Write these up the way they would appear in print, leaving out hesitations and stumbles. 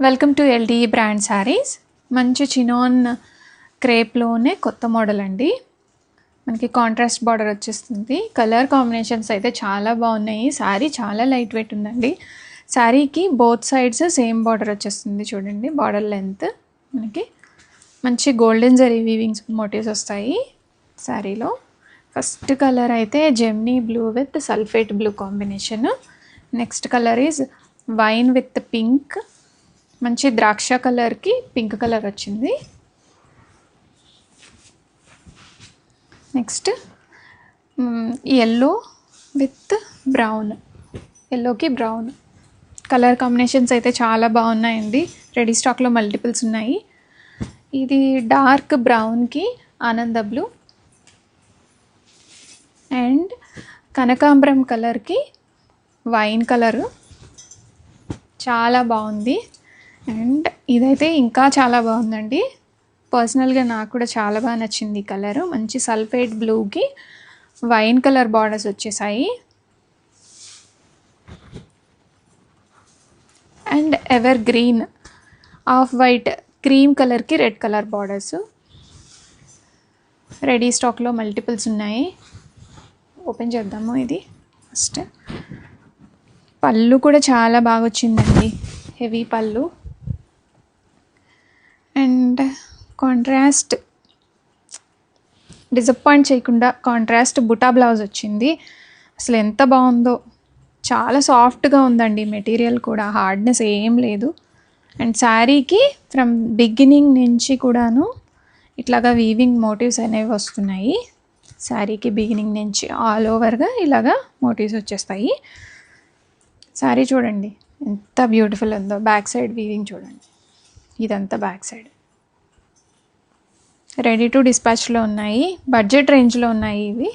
Welcome to LDE brand sarees. మంచి chinon క్రేప్లోనే కొత్త మోడల్ అండి. మనకి కాంట్రాస్ట్ బార్డర్ వచ్చేస్తుంది. కలర్ కాంబినేషన్స్ అయితే చాలా బాగున్నాయి. శారీ చాలా లైట్ వెయిట్ ఉందండి. శారీకి బోత్ సైడ్స్ సేమ్ బార్డర్ వచ్చేస్తుంది. చూడండి బార్డర్ లెంత్. మనకి మంచి గోల్డెన్ జరీ వీవింగ్స్ మోటివ్స్ వస్తాయి శారీలో. ఫస్ట్ కలర్ అయితే Gemini blue with sulphate blue combination. Next colour is wine with pink. మంచి ద్రాక్ష కలర్కి పింక్ కలర్ వచ్చింది. నెక్స్ట్ ఎల్లో విత్ బ్రౌన్, ఎల్లోకి బ్రౌన్. కలర్ కాంబినేషన్స్ అయితే చాలా బాగున్నాయండి. రెడీ స్టాక్లో మల్టిపుల్స్ ఉన్నాయి. ఇది డార్క్ బ్రౌన్కి ఆనంద బ్లూ అండ్ కనకాంబరం కలర్కి వైన్ కలరు. చాలా బాగుంది. అండ్ ఇదైతే ఇంకా చాలా బాగుందండి. పర్సనల్గా నాకు కూడా చాలా బాగా నచ్చింది ఈ కలరు. మంచి సల్ఫేట్ బ్లూకి వైన్ కలర్ బార్డర్స్ వచ్చేసాయి. And ever green off white cream కలర్కి రెడ్ కలర్ బార్డర్స్. రెడీ స్టాక్లో మల్టిపుల్స్ ఉన్నాయి. ఓపెన్ చేద్దాము. ఇది ఫస్ట్ పళ్ళు కూడా చాలా బాగా వచ్చిందండి. హెవీ పళ్ళు అండ్ కాంట్రాస్ట్ డిసప్పాయింట్ చేయకుండా కాంట్రాస్ట్ బుటా బ్లౌజ్ వచ్చింది. అసలు ఎంత బాగుందో. చాలా సాఫ్ట్గా ఉందండి. మెటీరియల్ కూడా హార్డ్నెస్ ఏం లేదు. అండ్ శారీకి ఫ్రమ్ బిగినింగ్ నుంచి కూడాను ఇట్లాగా వీవింగ్ మోటివ్స్ అనేవి వస్తున్నాయి. శారీకి బిగినింగ్ నుంచి ఆల్ ఓవర్గా ఇలాగా మోటివ్స్ వచ్చేస్తాయి. శారీ చూడండి ఎంత బ్యూటిఫుల్ ఉందో. బ్యాక్ సైడ్ వీవింగ్ చూడండి. ఇదంతా బ్యాక్ సైడ్. రెడీ టు డిస్పాచ్లో ఉన్నాయి. బడ్జెట్ రేంజ్లో ఉన్నాయి. ఇవి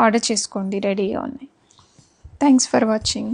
ఆర్డర్ చేసుకోండి. రెడీగా ఉన్నాయి. Thanks for watching.